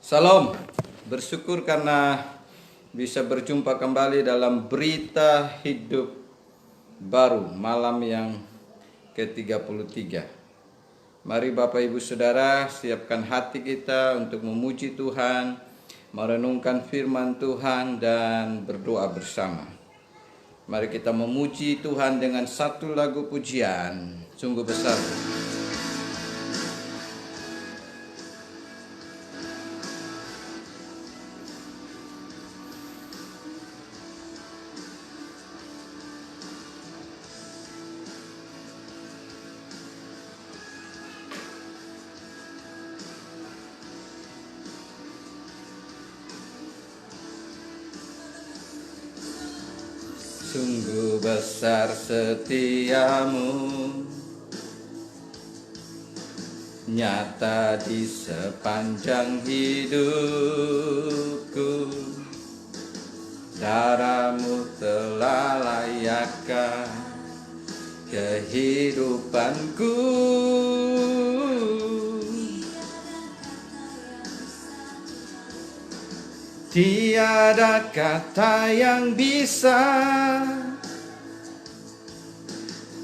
Salam, bersyukur karena bisa berjumpa kembali dalam berita hidup baru malam yang ke-33. Mari Bapak Ibu Saudara siapkan hati kita untuk memuji Tuhan, merenungkan firman Tuhan dan berdoa bersama. Mari kita memuji Tuhan dengan satu lagu pujian, sungguh besar. Sungguh besar setiamu, nyata di sepanjang hidupku. Darahmu telah layakkan kehidupanku. Tiada kata yang bisa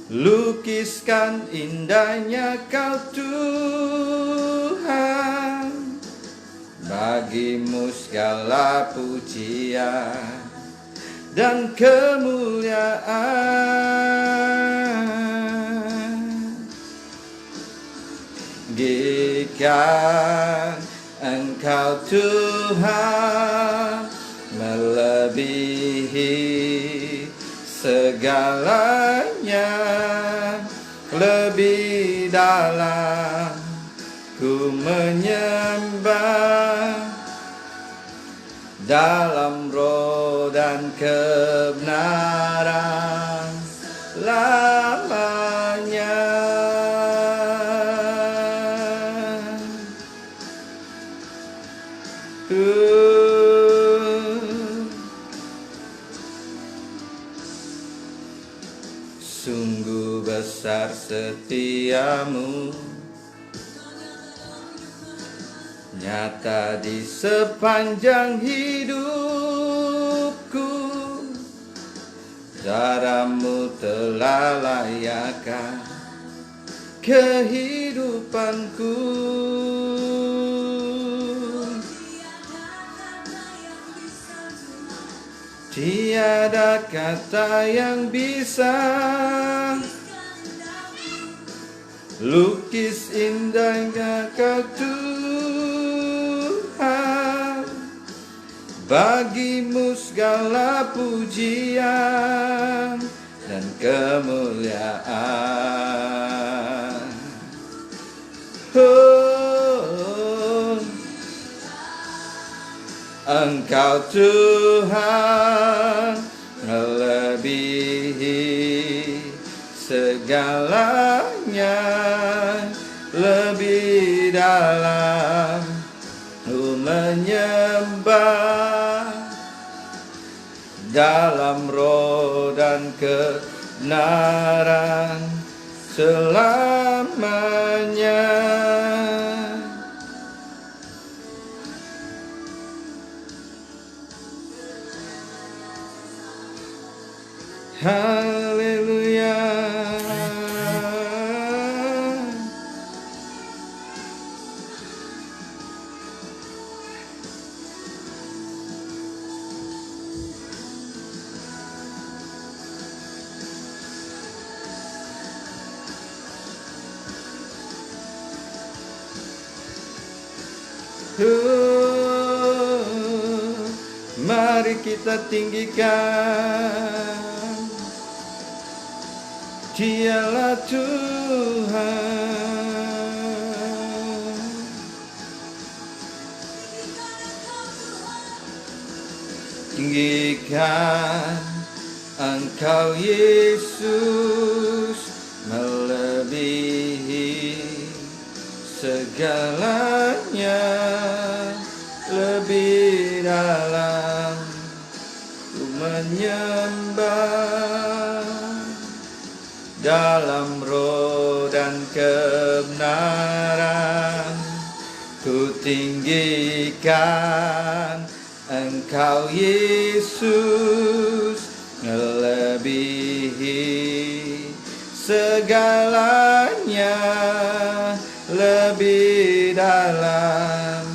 lukiskan indahnya Kau Tuhan. Bagimu segala pujian dan kemuliaan. Gikan Engkau Tuhan melebihi segalanya, lebih dalam ku menyembah dalam roh dan kebenaran lamanya. Sungguh besar setiamu, nyata di sepanjang hidupku. Darahmu telah layakkan kehidupanku. Tiada kata yang bisa lukis indahnya Kau Tuhan. Bagimu segala pujian dan kemuliaan. Engkau Tuhan melebihi segalanya, lebih dalam ku menyembah dalam roh dan kebenaran selamanya. Haleluya. Mari kita tinggikan, Dialah Tuhan. Tinggikan Engkau Yesus melebihi segalanya, lebih dalam ku menyembah dalam roh dan kebenaran. Ku tinggikan Engkau Yesus, melebihi segalanya, lebih dalam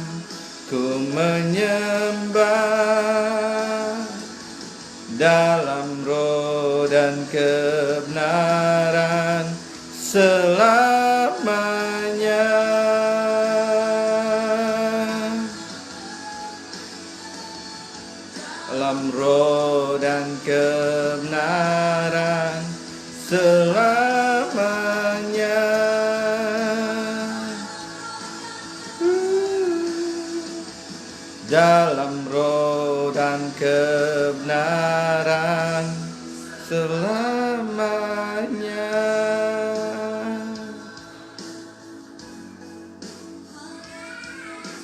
ku menyembah dalam roh dan kebenaran selamanya. Dalam roh dan kebenaran selamanya. Dalam roh dan kebenaran selamanya.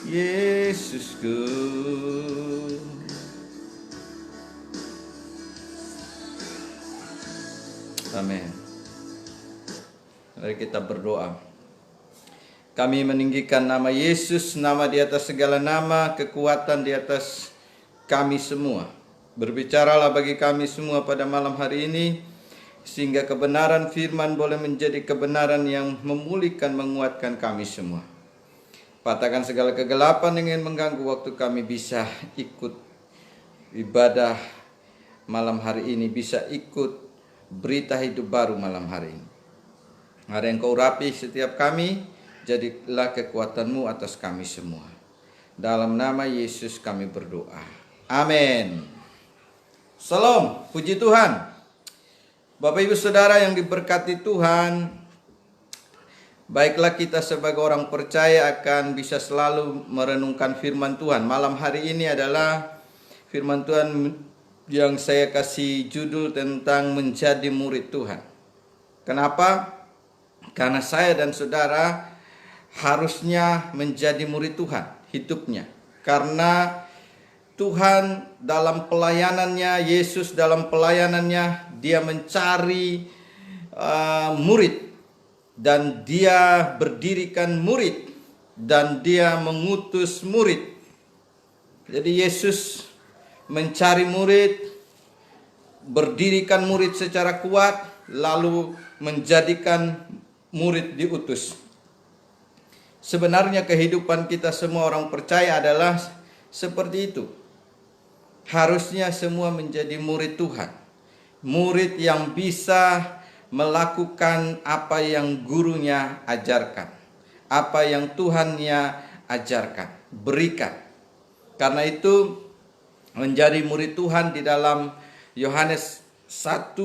Yesusku. Amin. Mari kita berdoa. Kami meninggikan nama Yesus, nama di atas segala nama, kekuatan di atas kami semua. Berbicaralah bagi kami semua pada malam hari ini, sehingga kebenaran firman boleh menjadi kebenaran yang memulihkan, menguatkan kami semua. Patahkan segala kegelapan yang ingin mengganggu waktu kami bisa ikut ibadah malam hari ini, bisa ikut berita hidup baru malam hari ini. Ada yang kau urapi setiap kami, jadilah kekuatan-Mu atas kami semua. Dalam nama Yesus kami berdoa. Amin. Salam, puji Tuhan. Bapak Ibu Saudara yang diberkati Tuhan, baiklah kita sebagai orang percaya akan bisa selalu merenungkan firman Tuhan. Malam hari ini adalah firman Tuhan yang saya kasih judul tentang menjadi murid Tuhan. Kenapa? Karena saya dan saudara harusnya menjadi murid Tuhan hidupnya. Karena Tuhan dalam pelayanannya, Yesus dalam pelayanannya, dia mencari murid. Dan dia berdirikan murid. Dan dia mengutus murid. Jadi Yesus mencari murid, berdirikan murid secara kuat, lalu menjadikan murid diutus. Sebenarnya kehidupan kita semua orang percaya adalah seperti itu. Harusnya semua menjadi murid Tuhan. Murid yang bisa melakukan apa yang gurunya ajarkan. Apa yang Tuhannya ajarkan, berikan. Karena itu menjadi murid Tuhan di dalam Yohanes 1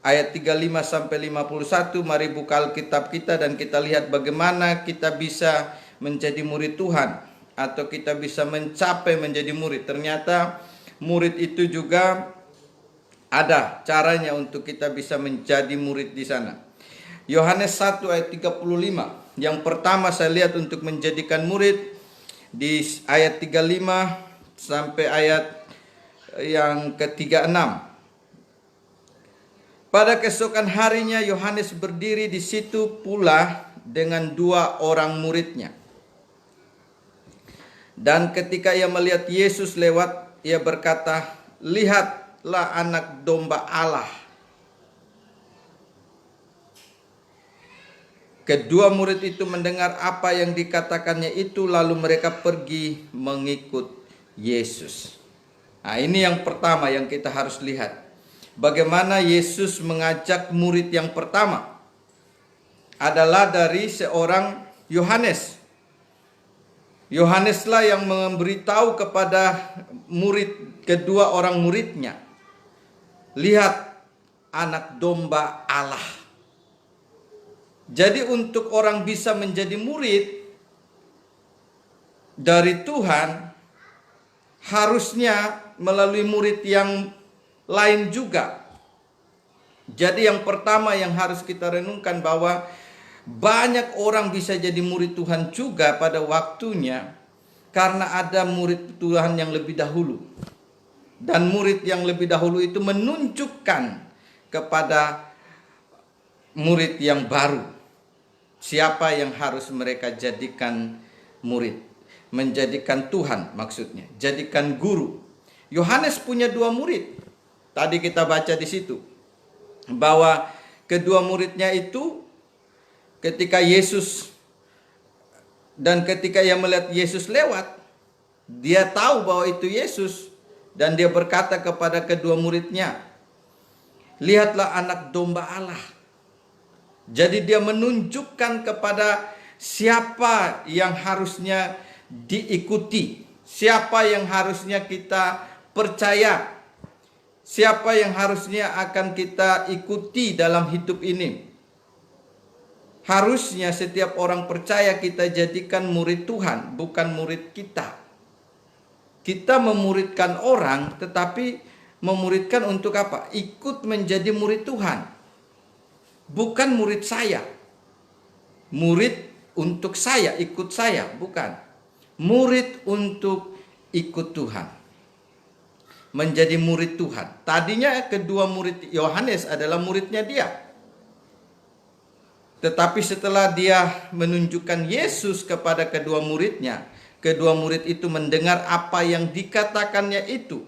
ayat 35 sampai 51. Mari buka Alkitab kita dan kita lihat bagaimana kita bisa menjadi murid Tuhan atau kita bisa mencapai menjadi murid. Ternyata murid itu juga ada caranya untuk kita bisa menjadi murid di sana. Yohanes 1 ayat 35. Yang pertama saya lihat untuk menjadikan murid di ayat 35 sampai ayat yang ke-36. Pada keesokan harinya Yohanes berdiri di situ pula dengan 2 orang muridnya. Dan ketika ia melihat Yesus lewat, ia berkata, "Lihatlah anak domba Allah." Kedua murid itu mendengar apa yang dikatakannya itu, lalu mereka pergi mengikut Yesus. Nah, ini yang pertama yang kita harus lihat. Bagaimana Yesus mengajak murid yang pertama adalah dari seorang Yohanes. Yohaneslah yang memberitahu kepada murid, kedua orang muridnya, "Lihat anak domba Allah." Jadi untuk orang bisa menjadi murid dari Tuhan, harusnya melalui murid yang lain juga. Jadi yang pertama yang harus kita renungkan bahwa banyak orang bisa jadi murid Tuhan juga pada waktunya karena ada murid Tuhan yang lebih dahulu. Dan murid yang lebih dahulu itu menunjukkan kepada murid yang baru siapa yang harus mereka jadikan murid. Menjadikan Tuhan maksudnya, jadikan guru. Yohanes punya 2 murid. Tadi kita baca di situ bahwa kedua muridnya itu ketika ia melihat Yesus lewat, dia tahu bahwa itu Yesus, dan dia berkata kepada kedua muridnya, "Lihatlah anak domba Allah." Jadi dia menunjukkan kepada siapa yang harusnya diikuti, siapa yang harusnya kita percaya, siapa yang harusnya akan kita ikuti dalam hidup ini. Harusnya setiap orang percaya kita jadikan murid Tuhan, bukan murid kita. Kita memuridkan orang, tetapi memuridkan untuk apa? Ikut menjadi murid Tuhan. Bukan murid saya. Murid untuk saya, ikut saya, bukan. Murid untuk ikut Tuhan. Menjadi murid Tuhan. Tadinya kedua murid Yohanes adalah muridnya dia. Tetapi setelah dia menunjukkan Yesus kepada kedua muridnya, kedua murid itu mendengar apa yang dikatakannya itu.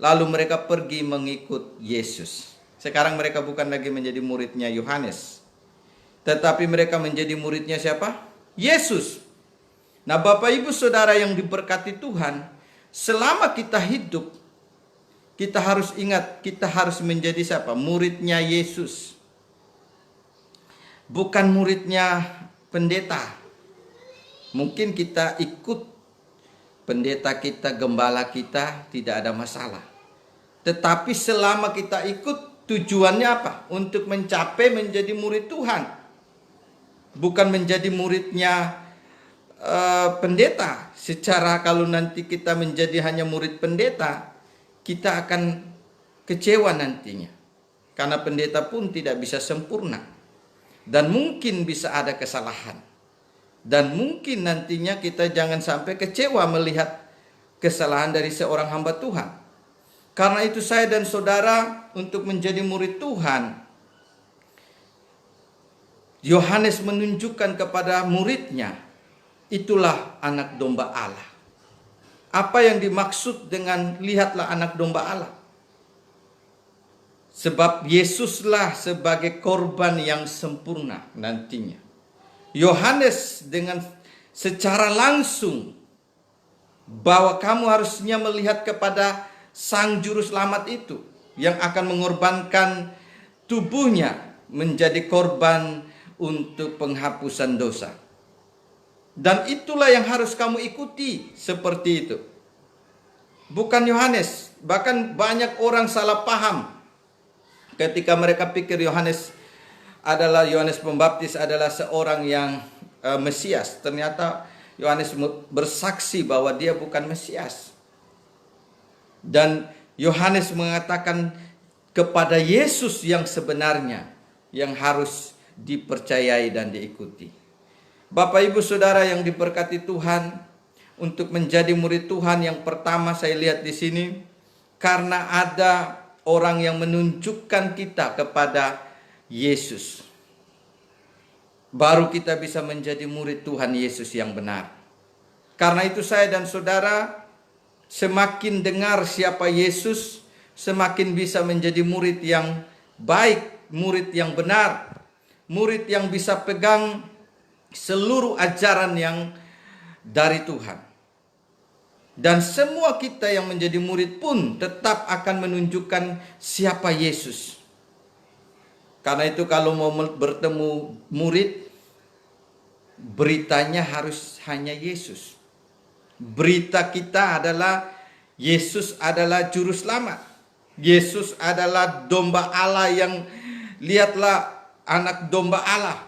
Lalu mereka pergi mengikut Yesus. Sekarang mereka bukan lagi menjadi muridnya Yohanes, tetapi mereka menjadi muridnya siapa? Yesus. Nah, Bapak Ibu Saudara yang diberkati Tuhan, selama kita hidup, kita harus ingat, kita harus menjadi siapa? Muridnya Yesus. Bukan muridnya pendeta. Mungkin kita ikut pendeta kita, gembala kita, tidak ada masalah. Tetapi selama kita ikut, tujuannya apa? Untuk mencapai menjadi murid Tuhan. Bukan menjadi muridnya pendeta. Secara kalau nanti kita menjadi hanya murid pendeta, kita akan kecewa nantinya. Karena pendeta pun tidak bisa sempurna. Dan mungkin bisa ada kesalahan. Dan mungkin nantinya kita jangan sampai kecewa melihat kesalahan dari seorang hamba Tuhan. Karena itu saya dan saudara untuk menjadi murid Tuhan, Yohanes menunjukkan kepada muridnya, itulah anak domba Allah. Apa yang dimaksud dengan lihatlah anak domba Allah? Sebab Yesuslah sebagai korban yang sempurna nantinya. Yohanes dengan secara langsung bahwa kamu harusnya melihat kepada Sang Juru Selamat itu yang akan mengorbankan tubuhnya menjadi korban untuk penghapusan dosa. Dan itulah yang harus kamu ikuti seperti itu. Bukan Yohanes, bahkan banyak orang salah paham ketika mereka pikir Yohanes Pembaptis adalah seorang yang Mesias. Ternyata Yohanes bersaksi bahwa dia bukan Mesias. Dan Yohanes mengatakan kepada Yesus yang sebenarnya yang harus dipercayai dan diikuti. Bapak Ibu Saudara yang diberkati Tuhan, untuk menjadi murid Tuhan yang pertama saya lihat di sini, karena ada orang yang menunjukkan kita kepada Yesus, baru kita bisa menjadi murid Tuhan Yesus yang benar. Karena itu saya dan saudara semakin dengar siapa Yesus, semakin bisa menjadi murid yang baik, murid yang benar, murid yang bisa pegang seluruh ajaran yang dari Tuhan. Dan semua kita yang menjadi murid pun tetap akan menunjukkan siapa Yesus. Karena itu kalau mau bertemu murid, beritanya harus hanya Yesus. Berita kita adalah Yesus adalah Juru Selamat. Yesus adalah domba Allah yang, lihatlah anak domba Allah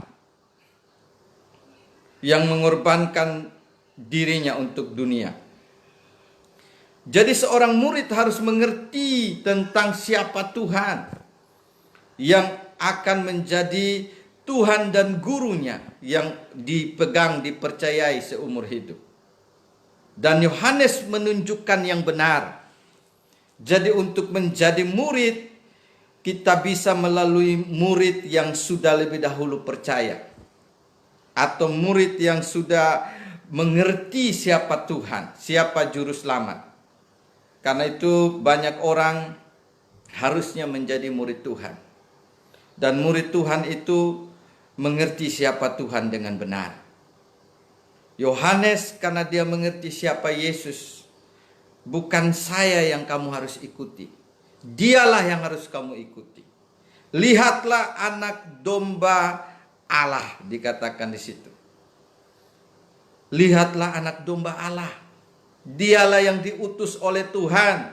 yang mengorbankan dirinya untuk dunia. Jadi seorang murid harus mengerti tentang siapa Tuhan yang akan menjadi Tuhan dan gurunya yang dipegang, dipercayai seumur hidup. Dan Yohanes menunjukkan yang benar. Jadi untuk menjadi murid, kita bisa melalui murid yang sudah lebih dahulu percaya. Atau murid yang sudah mengerti siapa Tuhan, siapa juru selamat. Karena itu banyak orang harusnya menjadi murid Tuhan. Dan murid Tuhan itu mengerti siapa Tuhan dengan benar. Yohanes karena dia mengerti siapa Yesus, bukan saya yang kamu harus ikuti, dialah yang harus kamu ikuti. Lihatlah anak domba Allah, dikatakan di situ. Lihatlah anak domba Allah. Dialah yang diutus oleh Tuhan.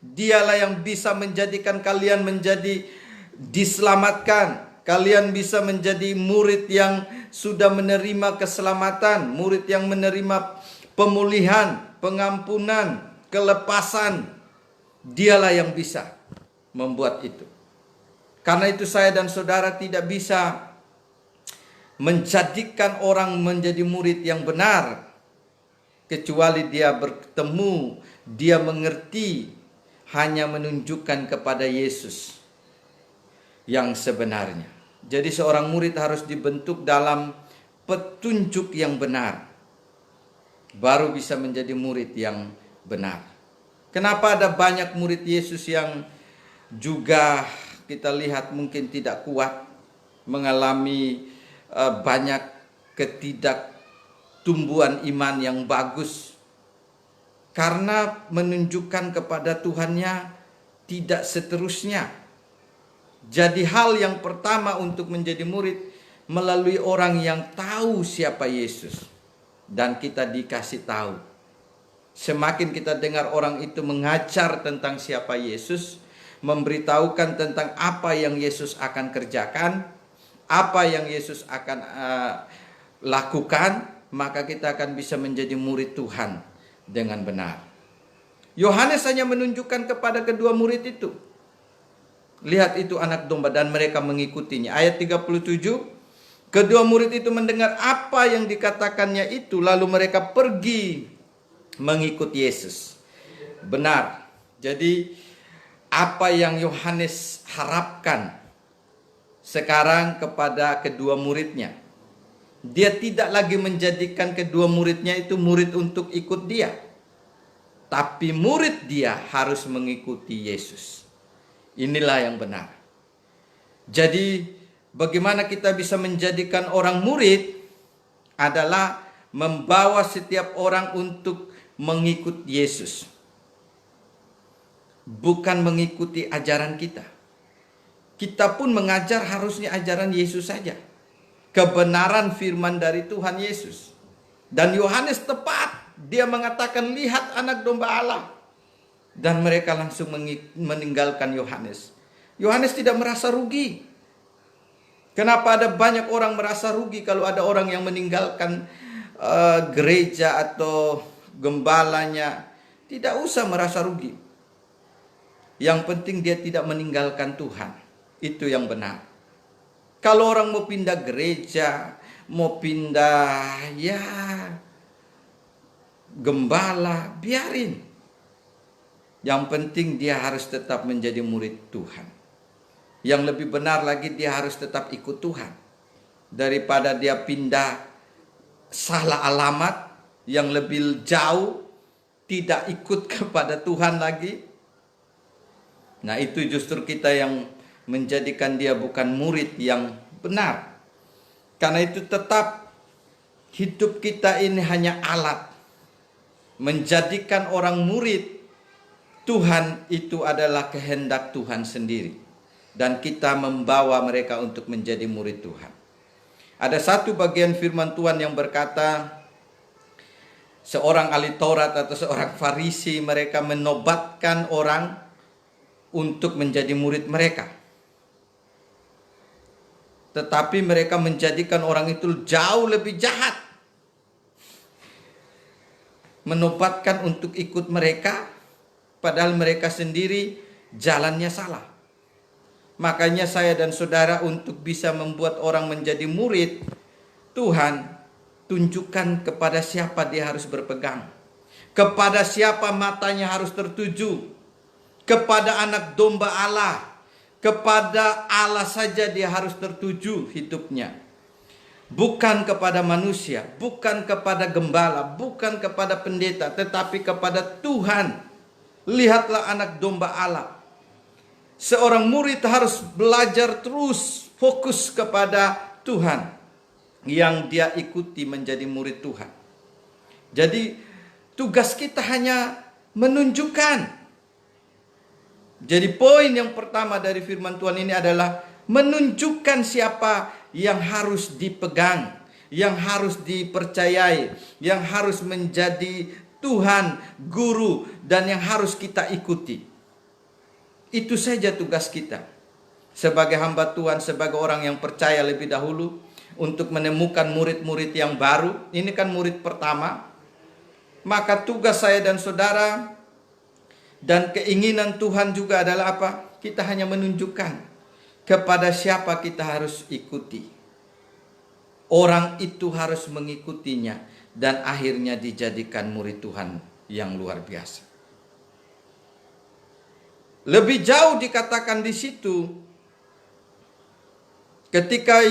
Dialah yang bisa menjadikan kalian menjadi diselamatkan. Kalian bisa menjadi murid yang sudah menerima keselamatan, murid yang menerima pemulihan, pengampunan, kelepasan. Dialah yang bisa membuat itu. Karena itu saya dan saudara tidak bisa menjadikan orang menjadi murid yang benar kecuali dia bertemu, dia mengerti, hanya menunjukkan kepada Yesus yang sebenarnya. Jadi seorang murid harus dibentuk dalam petunjuk yang benar, baru bisa menjadi murid yang benar. Kenapa ada banyak murid Yesus yang juga kita lihat mungkin tidak kuat, mengalami banyak ketidaktumbuhan iman yang bagus, karena menunjukkan kepada Tuhannya tidak seterusnya. Jadi hal yang pertama untuk menjadi murid melalui orang yang tahu siapa Yesus, dan kita dikasih tahu. Semakin kita dengar orang itu mengajar tentang siapa Yesus, memberitahukan tentang apa yang Yesus akan kerjakan, apa yang Yesus akan lakukan, maka kita akan bisa menjadi murid Tuhan dengan benar. Yohanes hanya menunjukkan kepada kedua murid itu. Lihat itu anak domba, dan mereka mengikutinya. Ayat 37, kedua murid itu mendengar apa yang dikatakannya itu, lalu mereka pergi mengikut Yesus. Benar. Jadi apa yang Yohanes harapkan sekarang kepada kedua muridnya, dia tidak lagi menjadikan kedua muridnya itu murid untuk ikut dia, tapi murid dia harus mengikuti Yesus. Inilah yang benar. Jadi bagaimana kita bisa menjadikan orang murid adalah membawa setiap orang untuk mengikut Yesus, bukan mengikuti ajaran kita. Kita pun mengajar harusnya ajaran Yesus saja, kebenaran firman dari Tuhan Yesus. Dan Yohanes tepat, dia mengatakan lihat anak domba Allah. Dan mereka langsung meninggalkan Yohanes. Yohanes tidak merasa rugi. Kenapa ada banyak orang merasa rugi kalau ada orang yang meninggalkan gereja atau gembalanya? Tidak usah merasa rugi. Yang penting dia tidak meninggalkan Tuhan. Itu yang benar. Kalau orang mau pindah gereja, mau pindah gembala, biarin. Yang penting dia harus tetap menjadi murid Tuhan. Yang lebih benar lagi, dia harus tetap ikut Tuhan. Daripada dia pindah salah alamat yang lebih jauh, tidak ikut kepada Tuhan lagi. Nah, itu justru kita yang menjadikan dia bukan murid yang benar. Karena itu tetap hidup kita ini hanya alat. Menjadikan orang murid Tuhan itu adalah kehendak Tuhan sendiri. Dan kita membawa mereka untuk menjadi murid Tuhan. Ada satu bagian firman Tuhan yang berkata, seorang ahli Taurat atau seorang Farisi, mereka menobatkan orang untuk menjadi murid mereka. Tetapi mereka menjadikan orang itu jauh lebih jahat. Menobatkan untuk ikut mereka, padahal mereka sendiri jalannya salah. Makanya saya dan saudara untuk bisa membuat orang menjadi murid Tuhan, tunjukkan kepada siapa dia harus berpegang. Kepada siapa matanya harus tertuju. Kepada anak domba Allah. Kepada Allah saja dia harus tertuju hidupnya. bukan kepada manusia, bukan kepada gembala, bukan kepada pendeta, tetapi kepada Tuhan. Lihatlah anak domba Allah. Seorang murid harus belajar terus fokus kepada Tuhan yang dia ikuti menjadi murid Tuhan. Jadi tugas kita hanya menunjukkan. Jadi poin yang pertama dari firman Tuhan ini adalah menunjukkan siapa yang harus dipegang, yang harus dipercayai, yang harus menjadi Tuhan, guru, dan yang harus kita ikuti. Itu saja tugas kita sebagai hamba Tuhan, sebagai orang yang percaya lebih dahulu, untuk menemukan murid-murid yang baru. Ini kan murid pertama. Maka tugas saya dan saudara dan keinginan Tuhan juga adalah apa? Kita hanya menunjukkan kepada siapa kita harus ikuti. Orang itu harus mengikutinya dan akhirnya dijadikan murid Tuhan yang luar biasa. Lebih jauh dikatakan di situ, ketika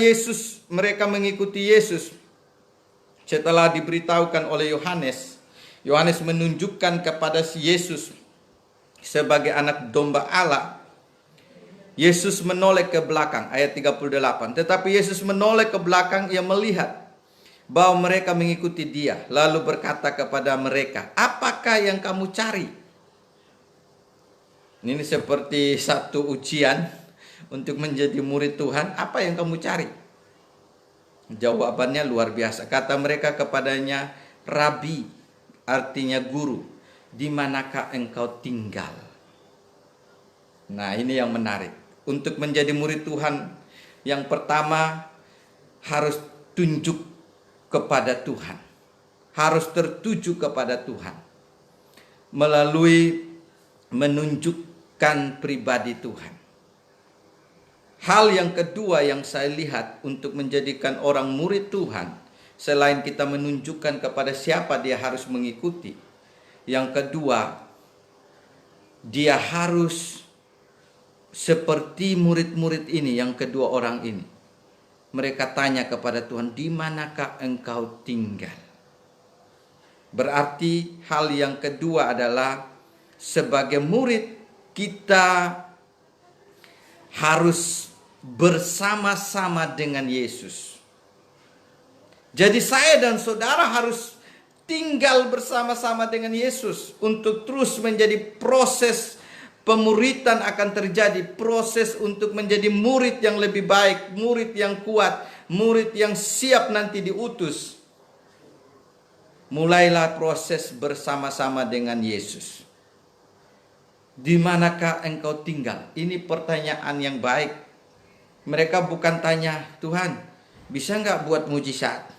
mereka mengikuti Yesus, setelah diberitahukan oleh Yohanes menunjukkan kepada Yesus sebagai anak domba Allah. Yesus menoleh ke belakang, ayat 38. Tetapi Yesus menoleh ke belakang, ia melihat bahwa mereka mengikuti dia, lalu berkata kepada mereka, "Apakah yang kamu cari?" Ini seperti satu ujian untuk menjadi murid Tuhan. Apa yang kamu cari? Jawabannya luar biasa. Kata mereka kepadanya, "Rabi," artinya guru, "di manakah engkau tinggal?" Nah, ini yang menarik. Untuk menjadi murid Tuhan, yang pertama harus tunjuk kepada Tuhan. Harus tertuju kepada Tuhan. Melalui menunjukkan pribadi Tuhan. Hal yang kedua yang saya lihat untuk menjadikan orang murid Tuhan, selain kita menunjukkan kepada siapa dia harus mengikuti, yang kedua, dia harus seperti murid-murid ini, yang kedua orang ini. Mereka tanya kepada Tuhan, "Di manakah engkau tinggal?" Berarti hal yang kedua adalah sebagai murid kita harus bersama-sama dengan Yesus. Jadi saya dan saudara harus tinggal bersama-sama dengan Yesus untuk terus menjadi proses pemuridan akan terjadi, proses untuk menjadi murid yang lebih baik, murid yang kuat, murid yang siap nanti diutus. Mulailah proses bersama-sama dengan Yesus. Di manakah engkau tinggal? Ini pertanyaan yang baik. Mereka bukan tanya, "Tuhan, bisa nggak buat mujizat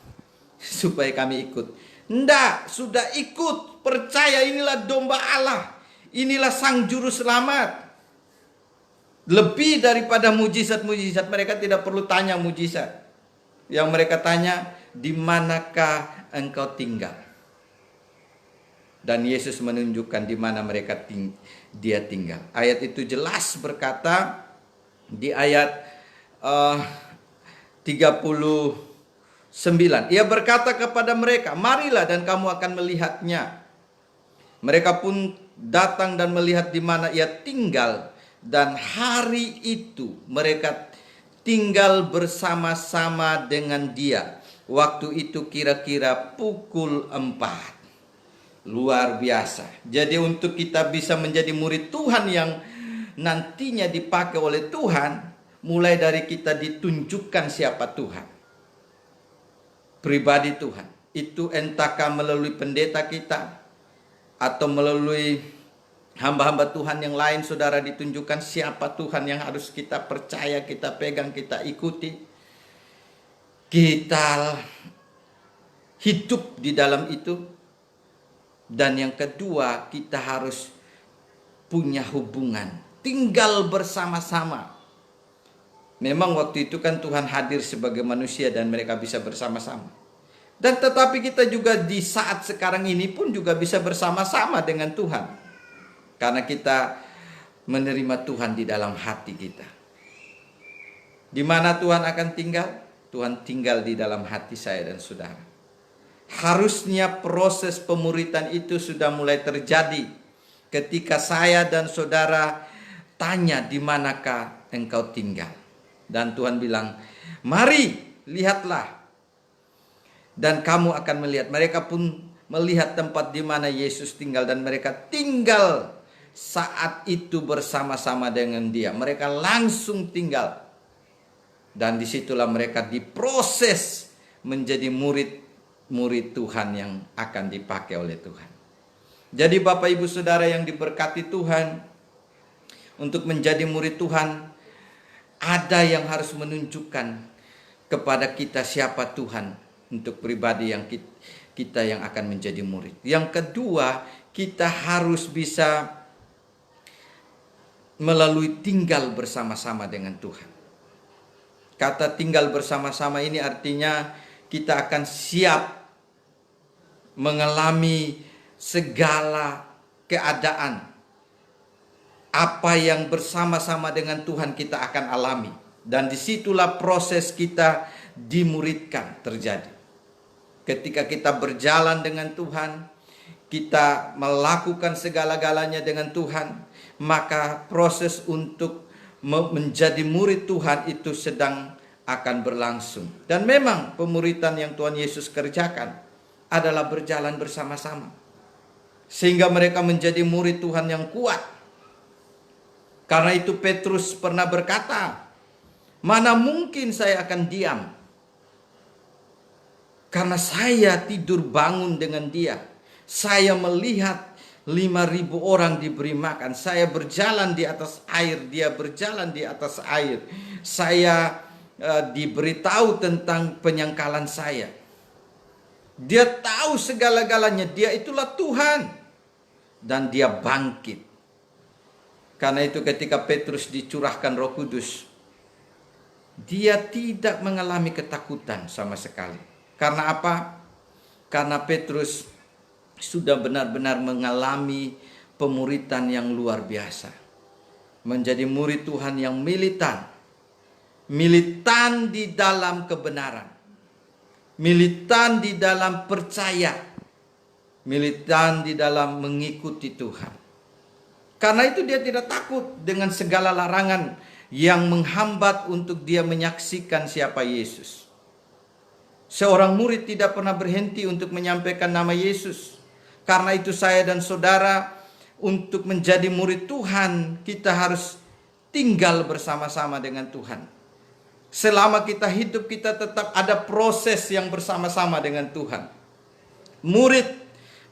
supaya kami ikut?" Enggak, sudah ikut, percaya inilah domba Allah, inilah sang juru selamat. Lebih daripada mujizat-mujizat, mereka tidak perlu tanya mujizat. Yang mereka tanya, "Di manakah engkau tinggal?" Dan Yesus menunjukkan di mana dia tinggal. Ayat itu jelas berkata di ayat 39. Ia berkata kepada mereka, "Marilah dan kamu akan melihatnya." Mereka pun datang dan melihat di mana ia tinggal. Dan hari itu mereka tinggal bersama-sama dengan dia. Waktu itu kira-kira pukul 4. Luar biasa. Jadi untuk kita bisa menjadi murid Tuhan yang nantinya dipakai oleh Tuhan, mulai dari kita ditunjukkan siapa Tuhan, pribadi Tuhan. Itu entahkah melalui pendeta kita atau melalui hamba-hamba Tuhan yang lain, saudara ditunjukkan siapa Tuhan yang harus kita percaya, kita pegang, kita ikuti. Kita hidup di dalam itu. Dan yang kedua, kita harus punya hubungan, tinggal bersama-sama. Memang waktu itu kan Tuhan hadir sebagai manusia dan mereka bisa bersama-sama. Dan tetapi kita juga di saat sekarang ini pun juga bisa bersama-sama dengan Tuhan. Karena kita menerima Tuhan di dalam hati kita. Di mana Tuhan akan tinggal? Tuhan tinggal di dalam hati saya dan saudara. Harusnya proses pemuritan itu sudah mulai terjadi ketika saya dan saudara tanya, di manakah engkau tinggal? Dan Tuhan bilang, mari lihatlah. Dan kamu akan melihat. Mereka pun melihat tempat di mana Yesus tinggal. Dan mereka tinggal saat itu bersama-sama dengan dia. Mereka langsung tinggal. Dan disitulah mereka diproses menjadi murid Tuhan yang akan dipakai oleh Tuhan. Jadi Bapak Ibu Saudara yang diberkati Tuhan, untuk menjadi murid Tuhan, ada yang harus menunjukkan kepada kita siapa Tuhan untuk pribadi yang kita yang akan menjadi murid. Yang kedua, kita harus bisa melalui tinggal bersama-sama dengan Tuhan. Kata tinggal bersama-sama ini artinya kita akan siap mengalami segala keadaan. Apa yang bersama-sama dengan Tuhan kita akan alami. Dan disitulah proses kita dimuridkan terjadi. Ketika kita berjalan dengan Tuhan, kita melakukan segala-galanya dengan Tuhan, maka proses untuk menjadi murid Tuhan itu sedang akan berlangsung. Dan memang pemuritan yang Tuhan Yesus kerjakan adalah berjalan bersama-sama. Sehingga mereka menjadi murid Tuhan yang kuat. Karena itu Petrus pernah berkata, mana mungkin saya akan diam? Karena saya tidur bangun dengan dia. Saya melihat 5.000 orang diberi makan. Saya berjalan di atas air, dia berjalan di atas air. Saya diberitahu tentang penyangkalan saya. Dia tahu segala-galanya, dia itulah Tuhan. Dan dia bangkit. Karena itu ketika Petrus dicurahkan Roh Kudus, dia tidak mengalami ketakutan sama sekali. Karena apa? Karena Petrus sudah benar-benar mengalami pemuritan yang luar biasa. Menjadi murid Tuhan yang militan. Militan di dalam kebenaran. Militan di dalam percaya. Militan di dalam mengikuti Tuhan. Karena itu dia tidak takut dengan segala larangan yang menghambat untuk dia menyaksikan siapa Yesus. Seorang murid tidak pernah berhenti untuk menyampaikan nama Yesus. Karena itu saya dan saudara, untuk menjadi murid Tuhan, kita harus tinggal bersama-sama dengan Tuhan. Selama kita hidup, kita tetap ada proses yang bersama-sama dengan Tuhan. Murid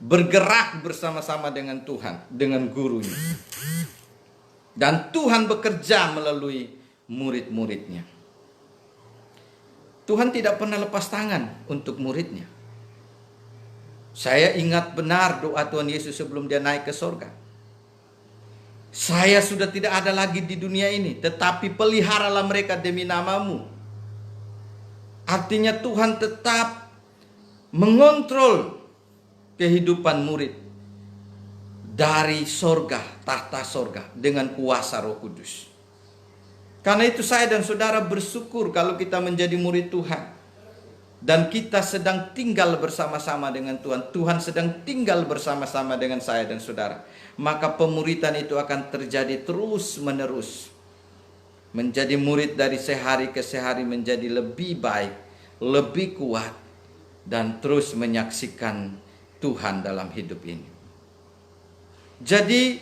bergerak bersama-sama dengan Tuhan, dengan gurunya. Dan Tuhan bekerja melalui murid-muridnya. Tuhan tidak pernah lepas tangan untuk muridnya. Saya ingat benar doa Tuhan Yesus sebelum dia naik ke surga. Saya sudah tidak ada lagi di dunia ini, tetapi peliharalah mereka demi namamu. Artinya Tuhan tetap mengontrol kehidupan murid dari sorga, tahta sorga, dengan kuasa Roh Kudus. Karena itu saya dan saudara bersyukur kalau kita menjadi murid Tuhan. Dan kita sedang tinggal bersama-sama dengan Tuhan. Tuhan sedang tinggal bersama-sama dengan saya dan saudara. Maka pemuritan itu akan terjadi terus menerus. Menjadi murid dari sehari ke sehari menjadi lebih baik, lebih kuat. Dan terus menyaksikan Tuhan dalam hidup ini. Jadi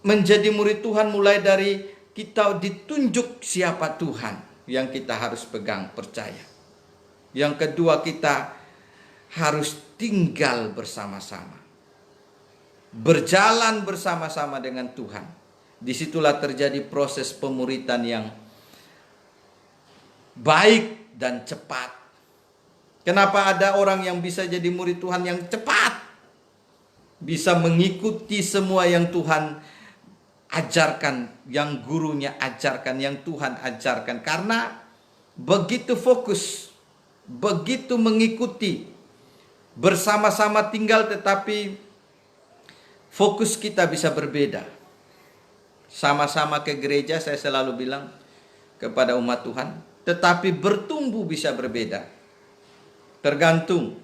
menjadi murid Tuhan mulai dari kita ditunjuk siapa Tuhan yang kita harus pegang, percaya. Yang kedua, kita harus tinggal bersama-sama. Berjalan bersama-sama dengan Tuhan. Disitulah terjadi proses pemuritan yang baik dan cepat. Kenapa ada orang yang bisa jadi murid Tuhan yang cepat? Bisa mengikuti semua yang Tuhan ajarkan, yang gurunya ajarkan, yang Tuhan ajarkan. Karena begitu fokus, begitu mengikuti, bersama-sama tinggal, tetapi fokus kita bisa berbeda. Sama-sama ke gereja, saya selalu bilang kepada umat Tuhan, tetapi bertumbuh bisa berbeda. Tergantung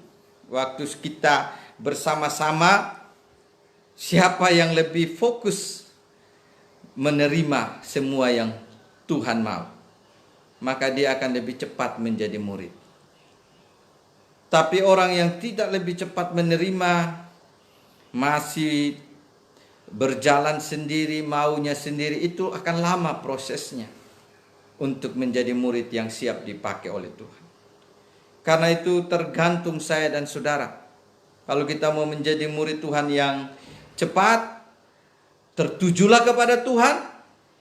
waktu kita bersama-sama, siapa yang lebih fokus menerima semua yang Tuhan mau, maka dia akan lebih cepat menjadi murid. Tapi orang yang tidak lebih cepat menerima, masih berjalan sendiri, maunya sendiri, itu akan lama prosesnya untuk menjadi murid yang siap dipakai oleh Tuhan. Karena itu tergantung saya dan saudara. Kalau kita mau menjadi murid Tuhan yang cepat, tertujulah kepada Tuhan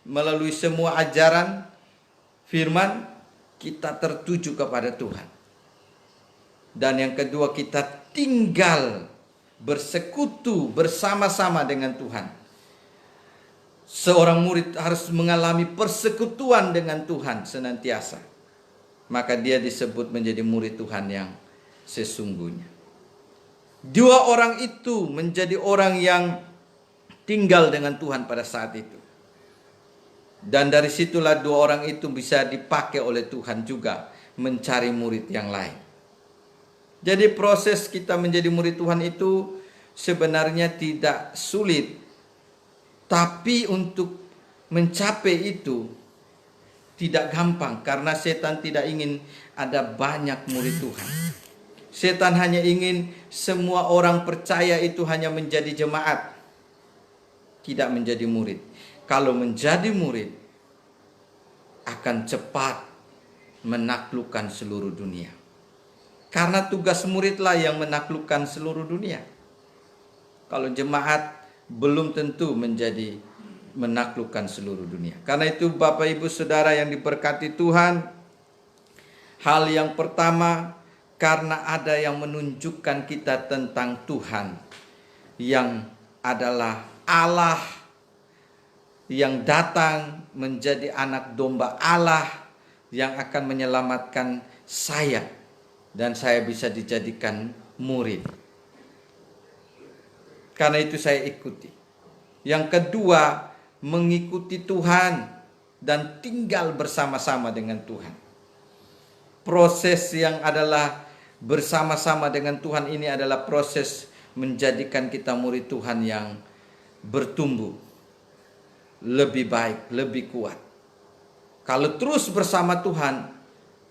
melalui semua ajaran firman, kita tertuju kepada Tuhan. Dan yang kedua, kita tinggal bersekutu bersama-sama dengan Tuhan. Seorang murid harus mengalami persekutuan dengan Tuhan senantiasa. Maka dia disebut menjadi murid Tuhan yang sesungguhnya. Dua orang itu menjadi orang yang tinggal dengan Tuhan pada saat itu. Dan dari situlah dua orang itu bisa dipakai oleh Tuhan juga mencari murid yang lain. Jadi proses kita menjadi murid Tuhan itu sebenarnya tidak sulit. Tapi untuk mencapai itu tidak gampang, karena setan tidak ingin ada banyak murid Tuhan. Setan hanya ingin semua orang percaya itu hanya menjadi jemaat, tidak menjadi murid. Kalau menjadi murid, akan cepat menaklukkan seluruh dunia. Karena tugas muridlah yang menaklukkan seluruh dunia. Kalau jemaat belum tentu menjadi menaklukkan seluruh dunia. Karena itu Bapak Ibu Saudara yang diberkati Tuhan, hal yang pertama, karena ada yang menunjukkan kita tentang Tuhan, yang adalah Allah yang datang menjadi anak domba Allah yang akan menyelamatkan saya, dan saya bisa dijadikan murid. Karena itu saya ikuti. Yang kedua, mengikuti Tuhan dan tinggal bersama-sama dengan Tuhan. Proses yang adalah bersama-sama dengan Tuhan ini adalah proses menjadikan kita murid Tuhan yang bertumbuh, lebih baik, lebih kuat. Kalau terus bersama Tuhan,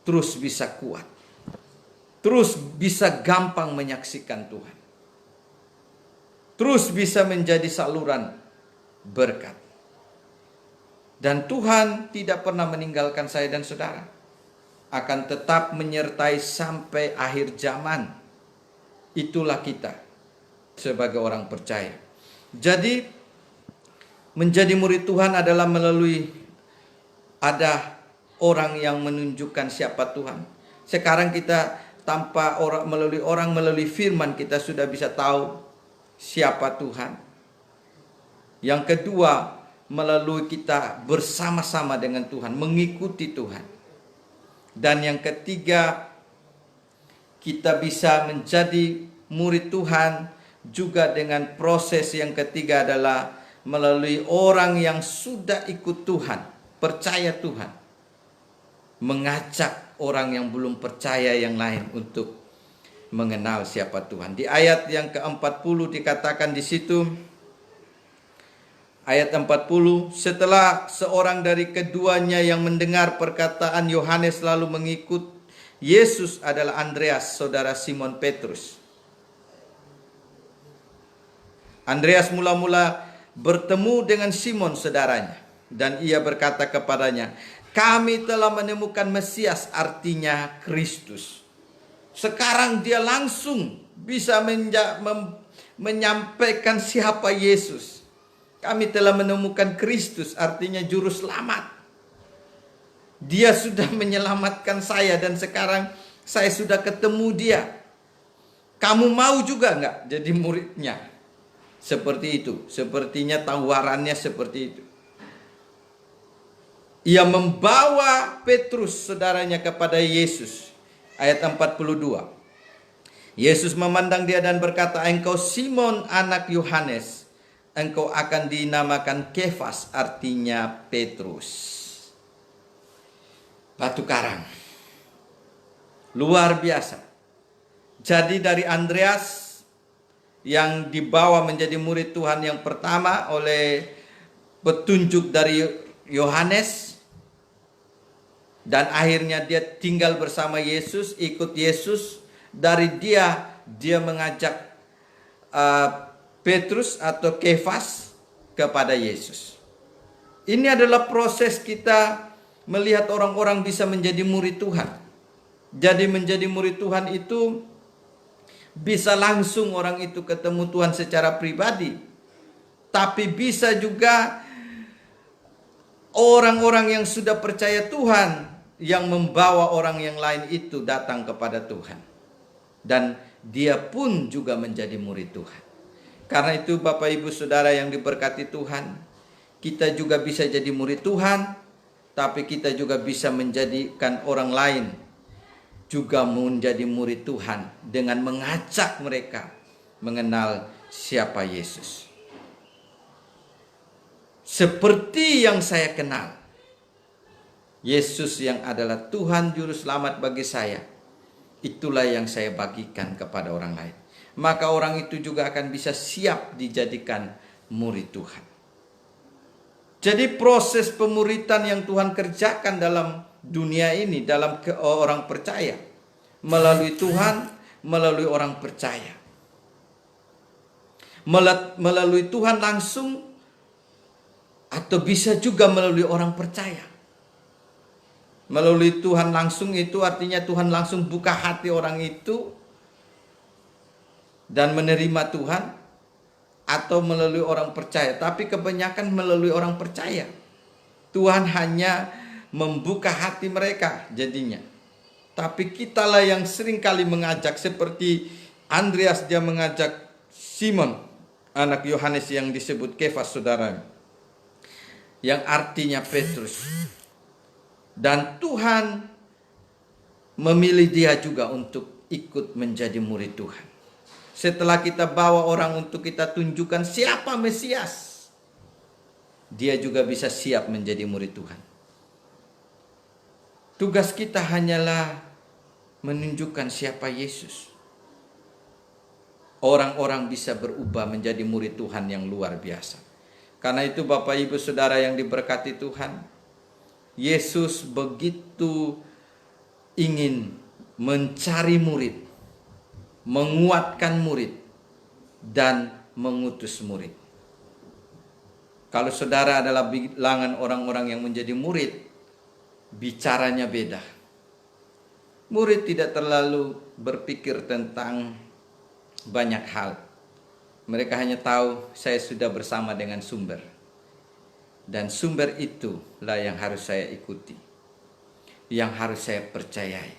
terus bisa kuat. Terus bisa gampang menyaksikan Tuhan. Terus bisa menjadi saluran berkat. Dan Tuhan tidak pernah meninggalkan saya dan saudara. Akan tetap menyertai sampai akhir zaman. Itulah kita sebagai orang percaya. Jadi menjadi murid Tuhan adalah melalui ada orang yang menunjukkan siapa Tuhan. Sekarang kita tanpa melalui firman kita sudah bisa tahu siapa Tuhan. Yang kedua, melalui kita bersama-sama dengan Tuhan, mengikuti Tuhan. Dan yang ketiga, kita bisa menjadi murid Tuhan juga dengan proses yang ketiga adalah melalui orang yang sudah ikut Tuhan, percaya Tuhan, mengajak orang yang belum percaya yang lain untuk mengenal siapa Tuhan. Di ayat yang ke-40 dikatakan di situ, ayat 40, setelah seorang dari keduanya yang mendengar perkataan Yohanes lalu mengikut Yesus adalah Andreas, saudara Simon Petrus. Andreas mula-mula bertemu dengan Simon saudaranya, dan ia berkata kepadanya, kami telah menemukan Mesias, artinya Kristus. Sekarang dia langsung bisa menyampaikan siapa Yesus. Kami telah menemukan Kristus, artinya juru selamat. Dia sudah menyelamatkan saya dan sekarang saya sudah ketemu dia. Kamu mau juga enggak jadi muridnya? Seperti itu. Sepertinya tawarannya seperti itu. Ia membawa Petrus saudaranya kepada Yesus. Ayat 42. Yesus memandang dia dan berkata, engkau Simon anak Yohanes, engkau akan dinamakan Kefas, artinya Petrus. batu karang. Luar biasa. Jadi dari Andreas yang dibawa menjadi murid Tuhan yang pertama oleh petunjuk dari Yohanes, dan akhirnya dia tinggal bersama Yesus, ikut Yesus. Dari dia mengajak Petrus atau Kefas kepada Yesus. Ini adalah proses kita melihat orang-orang bisa menjadi murid Tuhan. Jadi menjadi murid Tuhan itu bisa langsung orang itu ketemu Tuhan secara pribadi. Tapi bisa juga orang-orang yang sudah percaya Tuhan yang membawa orang yang lain itu datang kepada Tuhan. Dan dia pun juga menjadi murid Tuhan. Karena itu Bapak Ibu Saudara yang diberkati Tuhan, kita juga bisa jadi murid Tuhan, tapi kita juga bisa menjadikan orang lain juga menjadi murid Tuhan dengan mengajak mereka mengenal siapa Yesus. Seperti yang saya kenal, Yesus yang adalah Tuhan Juru Selamat bagi saya, itulah yang saya bagikan kepada orang lain. Maka orang itu juga akan bisa siap dijadikan murid Tuhan. Jadi proses pemuritan yang Tuhan kerjakan dalam dunia ini, dalam orang percaya, melalui Tuhan, melalui orang percaya. Melalui Tuhan langsung, atau bisa juga melalui orang percaya. Melalui Tuhan langsung itu artinya Tuhan langsung buka hati orang itu dan menerima Tuhan, atau melalui orang percaya. Tapi kebanyakan melalui orang percaya. Tuhan hanya membuka hati mereka jadinya. Tapi kitalah yang sering kali mengajak, seperti Andreas, dia mengajak Simon, anak Yohanes yang disebut Kefas, saudara, yang artinya Petrus. Dan Tuhan memilih dia juga untuk ikut menjadi murid Tuhan. Setelah kita bawa orang untuk kita tunjukkan siapa Mesias, dia juga bisa siap menjadi murid Tuhan. Tugas kita hanyalah menunjukkan siapa Yesus. Orang-orang bisa berubah menjadi murid Tuhan yang luar biasa. Karena itu Bapak Ibu Saudara yang diberkati Tuhan, Yesus begitu ingin mencari murid, menguatkan murid, dan mengutus murid. Kalau saudara adalah bilangan orang-orang yang menjadi murid, bicaranya beda. Murid tidak terlalu berpikir tentang banyak hal. Mereka hanya tahu saya sudah bersama dengan sumber. Dan sumber itulah yang harus saya ikuti, yang harus saya percayai,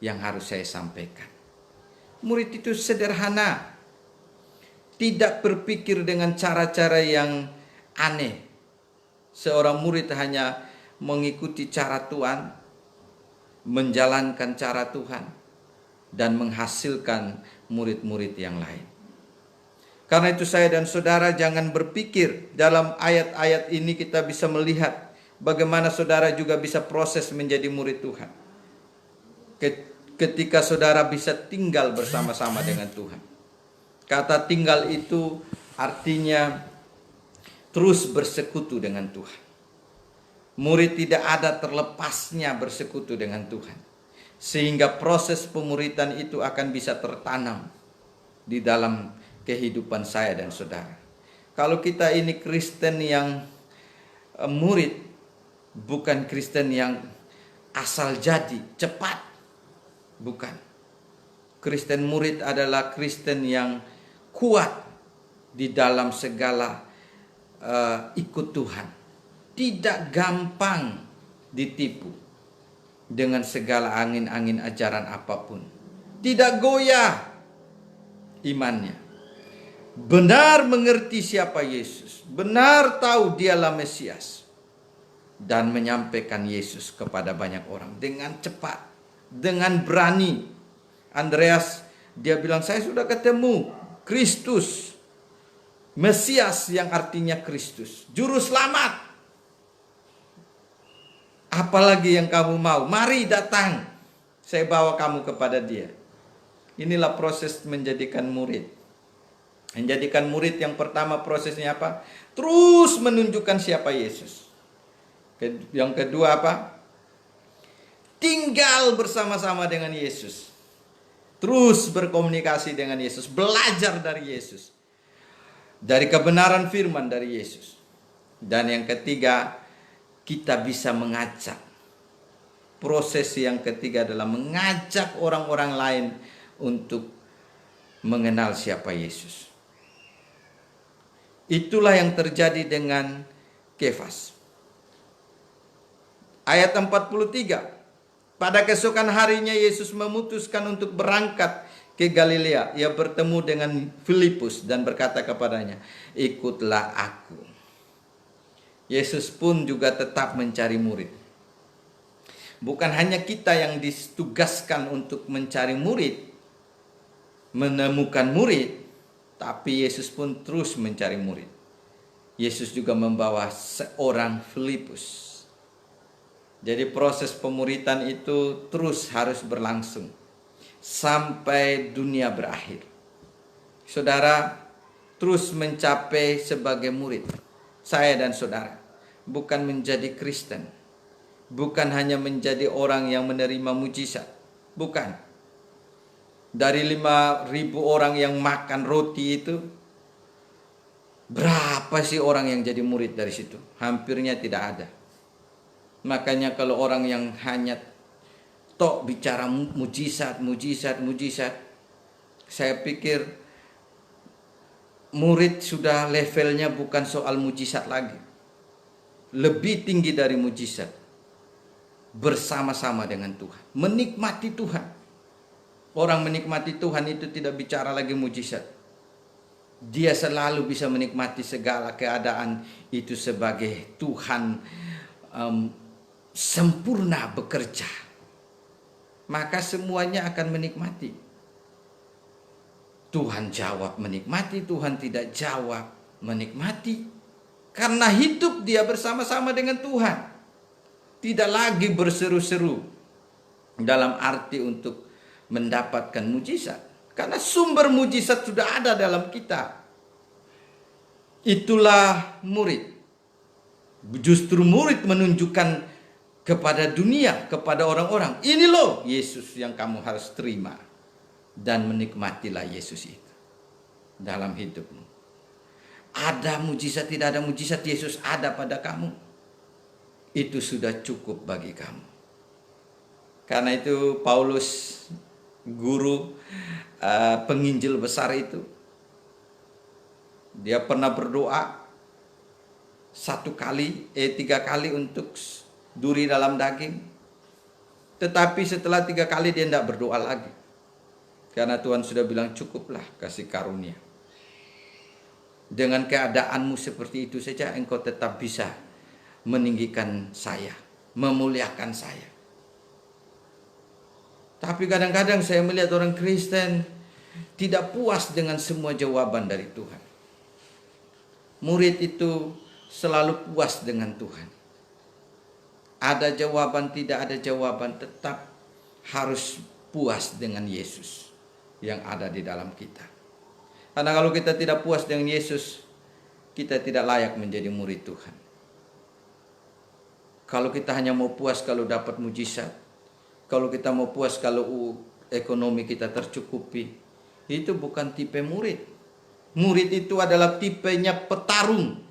yang harus saya sampaikan. Murid itu sederhana, tidak berpikir dengan cara-cara yang aneh. Seorang murid hanya mengikuti cara Tuhan, menjalankan cara Tuhan, dan menghasilkan murid-murid yang lain. Karena itu saya dan saudara jangan berpikir dalam ayat-ayat ini kita bisa melihat bagaimana saudara juga bisa proses menjadi murid Tuhan. Ketika saudara bisa tinggal bersama-sama dengan Tuhan. Kata tinggal itu artinya terus bersekutu dengan Tuhan. Murid tidak ada terlepasnya bersekutu dengan Tuhan. Sehingga proses pemuritan itu akan bisa tertanam di dalam kehidupan saya dan saudara. Kalau kita ini Kristen yang murid, bukan Kristen yang asal jadi, cepat. Bukan. Kristen murid adalah Kristen yang kuat di dalam segala ikut Tuhan. Tidak gampang ditipu dengan segala angin-angin ajaran apapun. Tidak goyah imannya. Benar mengerti siapa Yesus, benar tahu dialah Mesias, dan menyampaikan Yesus kepada banyak orang dengan cepat, dengan berani. Andreas, dia bilang, saya sudah ketemu Kristus, Mesias yang artinya Kristus, Juru Selamat. Apalagi yang kamu mau? Mari datang, saya bawa kamu kepada dia. Inilah proses menjadikan murid. Menjadikan murid yang pertama prosesnya apa? Terus menunjukkan siapa Yesus. Yang kedua apa? Tinggal bersama-sama dengan Yesus. Terus berkomunikasi dengan Yesus. Belajar dari Yesus. Dari kebenaran firman dari Yesus. Dan yang ketiga, kita bisa mengajak. Proses yang ketiga adalah mengajak orang-orang lain untuk mengenal siapa Yesus. Itulah yang terjadi dengan Kefas. Ayat 43. Pada keesokan harinya Yesus memutuskan untuk berangkat ke Galilea. Ia bertemu dengan Filipus dan berkata kepadanya, "Ikutlah aku." Yesus pun juga tetap mencari murid. Bukan hanya kita yang ditugaskan untuk mencari murid, menemukan murid, tapi Yesus pun terus mencari murid. Yesus juga membawa seorang Filipus. Jadi proses pemuridan itu terus harus berlangsung sampai dunia berakhir. Saudara terus mencapai sebagai murid. Saya dan saudara bukan menjadi Kristen, bukan hanya menjadi orang yang menerima mujizat, bukan. Dari 5.000 orang yang makan roti itu, berapa sih orang yang jadi murid dari situ? Hampirnya tidak ada. Makanya kalau orang yang hanya tok bicara mujizat, saya pikir murid sudah levelnya bukan soal mujizat lagi. Lebih tinggi dari mujizat. Bersama-sama dengan Tuhan. Menikmati Tuhan. Orang menikmati Tuhan itu tidak bicara lagi mujizat. Dia selalu bisa menikmati segala keadaan itu sebagai Tuhan sempurna bekerja. Maka semuanya akan menikmati. Tuhan jawab menikmati, Tuhan tidak jawab menikmati. Karena hidup dia bersama-sama dengan Tuhan. Tidak lagi berseru-seru dalam arti untuk mendapatkan mujizat. Karena sumber mujizat sudah ada dalam kita. Itulah murid. Justru murid menunjukkan kepada dunia, kepada orang-orang, ini loh Yesus yang kamu harus terima. Dan menikmatilah Yesus itu dalam hidupmu. Ada mujizat, tidak ada mujizat, Yesus ada pada kamu. Itu sudah cukup bagi kamu. Karena itu Paulus, guru penginjil besar itu, dia pernah berdoa 3 kali untuk duri dalam daging. Tetapi setelah 3 kali dia tidak berdoa lagi. Karena Tuhan sudah bilang cukuplah kasih karunia. Dengan keadaanmu seperti itu saja engkau tetap bisa meninggikan saya, memuliakan saya. Tapi kadang-kadang saya melihat orang Kristen tidak puas dengan semua jawaban dari Tuhan. Murid itu selalu puas dengan Tuhan. Ada jawaban, tidak ada jawaban, tetap harus puas dengan Yesus yang ada di dalam kita. Karena kalau kita tidak puas dengan Yesus, kita tidak layak menjadi murid Tuhan. Kalau kita hanya mau puas kalau dapat mujizat, kalau kita mau puas kalau ekonomi kita tercukupi, itu bukan tipe murid. Murid itu adalah tipenya petarung.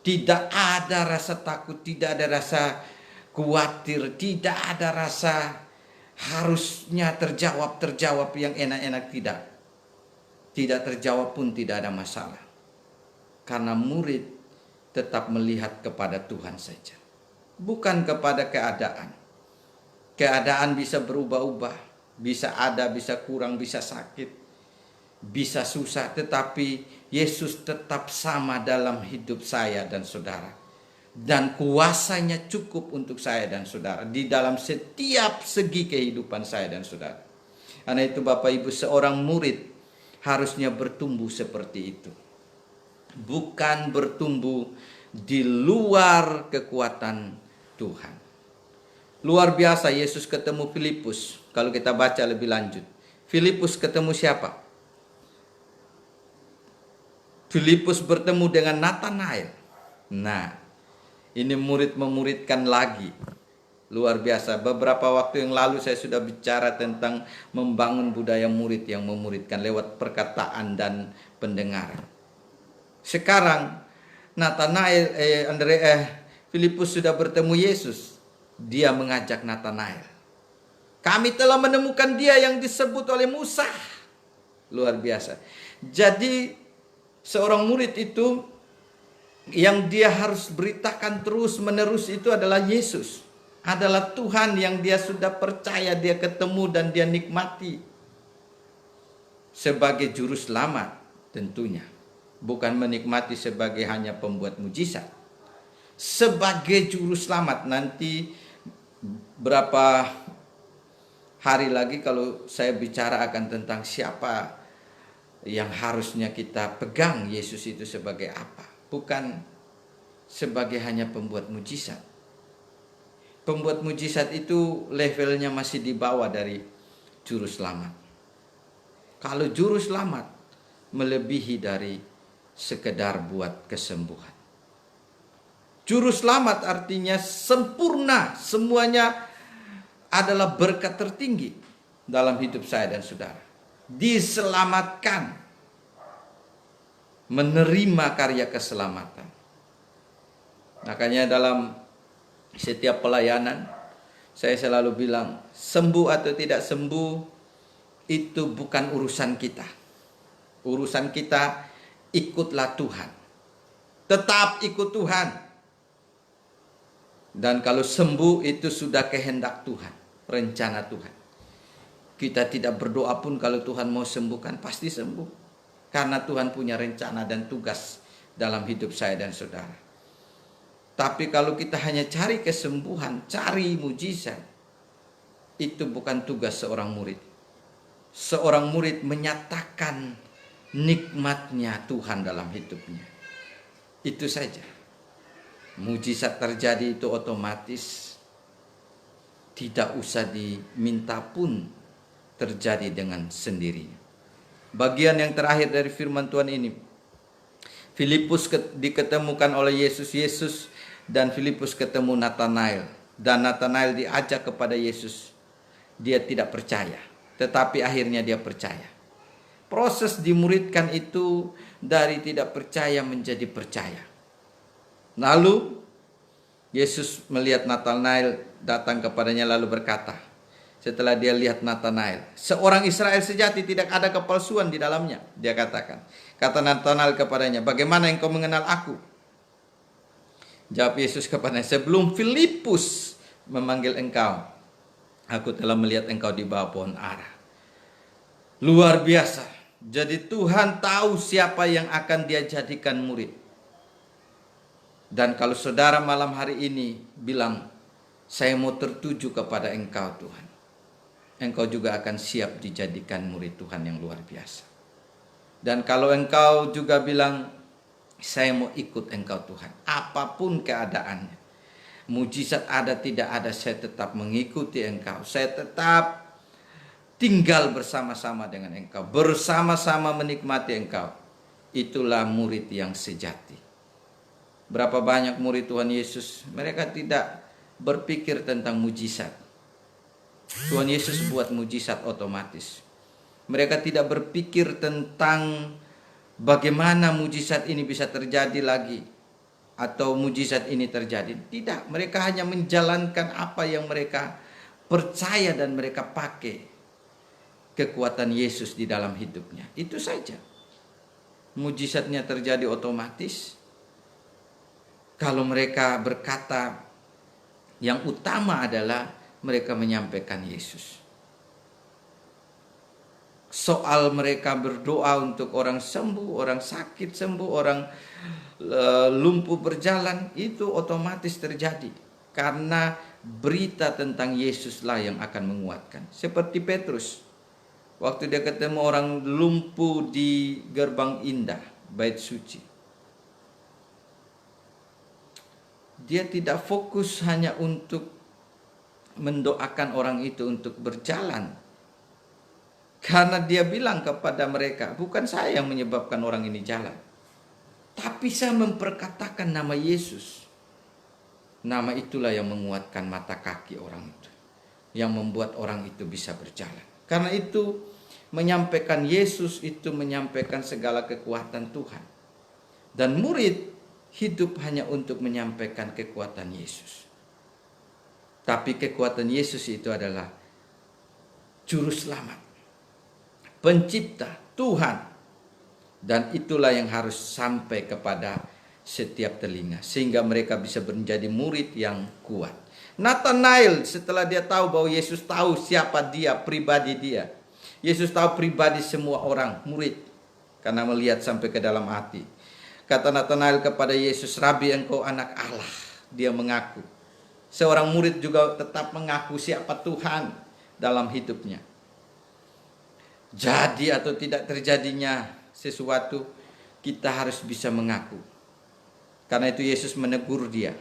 Tidak ada rasa takut, tidak ada rasa khawatir, tidak ada rasa harusnya terjawab yang enak-enak, tidak. Tidak terjawab pun tidak ada masalah. Karena murid tetap melihat kepada Tuhan saja. Bukan kepada keadaan. Keadaan bisa berubah-ubah. Bisa ada, bisa kurang, bisa sakit. Bisa susah, tetapi Yesus tetap sama dalam hidup saya dan saudara. Dan kuasanya cukup untuk saya dan saudara. Di dalam setiap segi kehidupan saya dan saudara. Karena itu Bapak Ibu, seorang murid harusnya bertumbuh seperti itu. Bukan bertumbuh di luar kekuatan Tuhan. Luar biasa Yesus ketemu Filipus. Kalau kita baca lebih lanjut. Filipus ketemu siapa? Filipus bertemu dengan Nathanael. Nah, ini murid memuridkan lagi. Luar biasa. Beberapa waktu yang lalu saya sudah bicara tentang membangun budaya murid yang memuridkan lewat perkataan dan pendengaran. Sekarang Nathanael, Filipus sudah bertemu Yesus. Dia mengajak Nathanael. Kami telah menemukan dia yang disebut oleh Musa. Luar biasa. Jadi seorang murid itu yang dia harus beritakan terus menerus itu adalah Yesus. Adalah Tuhan yang dia sudah percaya, dia ketemu dan dia nikmati. Sebagai juru selamat tentunya. Bukan menikmati sebagai hanya pembuat mujizat. Sebagai juru selamat. Nanti berapa hari lagi kalau saya bicara akan tentang siapa yang harusnya kita pegang Yesus itu sebagai apa. Bukan sebagai hanya pembuat mujizat. Pembuat mujizat itu levelnya masih di bawah dari juru selamat. Kalau juru selamat melebihi dari sekedar buat kesembuhan. Juru selamat artinya sempurna, semuanya adalah berkat tertinggi dalam hidup saya dan saudara. Diselamatkan, menerima karya keselamatan. Makanya dalam setiap pelayanan saya selalu bilang, sembuh atau tidak sembuh itu bukan urusan kita. Urusan kita ikutlah Tuhan. Tetap ikut Tuhan. Dan kalau sembuh itu sudah kehendak Tuhan, rencana Tuhan. Kita tidak berdoa pun kalau Tuhan mau sembuhkan, pasti sembuh. Karena Tuhan punya rencana dan tugas dalam hidup saya dan saudara. Tapi kalau kita hanya cari kesembuhan, cari mujizat, itu bukan tugas seorang murid. Seorang murid menyatakan nikmatnya Tuhan dalam hidupnya. Itu saja. Mujizat terjadi itu otomatis, tidak usah diminta pun terjadi dengan sendirinya. Bagian yang terakhir dari firman Tuhan ini, Filipus diketemukan oleh Yesus dan Filipus ketemu Nathanael. Dan Nathanael diajak kepada Yesus. Dia tidak percaya, tetapi akhirnya dia percaya. Proses dimuridkan itu dari tidak percaya menjadi percaya. Lalu Yesus melihat Nathanael datang kepadanya lalu berkata, setelah dia lihat Nathanael, seorang Israel sejati, tidak ada kepalsuan di dalamnya. Dia katakan, kata Nathanael kepadanya, bagaimana engkau mengenal aku? Jawab Yesus kepadanya, sebelum Filipus memanggil engkau, aku telah melihat engkau di bawah pohon ara. Luar biasa. Jadi Tuhan tahu siapa yang akan dia jadikan murid. Dan kalau saudara malam hari ini bilang, saya mau tertuju kepada engkau Tuhan, engkau juga akan siap dijadikan murid Tuhan yang luar biasa. Dan kalau engkau juga bilang, saya mau ikut engkau Tuhan, apapun keadaannya, mujizat ada tidak ada, saya tetap mengikuti engkau, saya tetap tinggal bersama-sama dengan engkau, bersama-sama menikmati engkau. Itulah murid yang sejati. Berapa banyak murid Tuhan Yesus, mereka tidak berpikir tentang mujizat. Tuhan Yesus buat mujizat otomatis. Mereka tidak berpikir tentang bagaimana mujizat ini bisa terjadi lagi, atau mujizat ini terjadi. Tidak, mereka hanya menjalankan apa yang mereka percaya dan mereka pakai kekuatan Yesus di dalam hidupnya. Itu saja. Mujizatnya terjadi otomatis. Kalau mereka berkata, yang utama adalah mereka menyampaikan Yesus. Soal mereka berdoa untuk orang sembuh, orang sakit sembuh, orang lumpuh berjalan, itu otomatis terjadi. Karena berita tentang Yesuslah yang akan menguatkan. Seperti Petrus, waktu dia ketemu orang lumpuh di gerbang indah, bait suci. Dia tidak fokus hanya untuk mendoakan orang itu untuk berjalan. Karena dia bilang kepada mereka, bukan saya yang menyebabkan orang ini jalan, tapi saya memperkatakan nama Yesus. Nama itulah yang menguatkan mata kaki orang itu, yang membuat orang itu bisa berjalan. Karena itu menyampaikan Yesus itu menyampaikan segala kekuatan Tuhan. Dan murid hidup hanya untuk menyampaikan kekuatan Yesus. Tapi kekuatan Yesus itu adalah juru selamat, pencipta, Tuhan. Dan itulah yang harus sampai kepada setiap telinga, sehingga mereka bisa menjadi murid yang kuat. Nathanael setelah dia tahu bahwa Yesus tahu siapa dia, pribadi dia. Yesus tahu pribadi semua orang murid, karena melihat sampai ke dalam hati. Kata Nathanael kepada Yesus, "Rabi, engkau anak Allah." Dia mengaku. Seorang murid juga tetap mengaku siapa Tuhan dalam hidupnya. Jadi atau tidak terjadinya sesuatu, kita harus bisa mengaku. Karena itu Yesus menegur dia,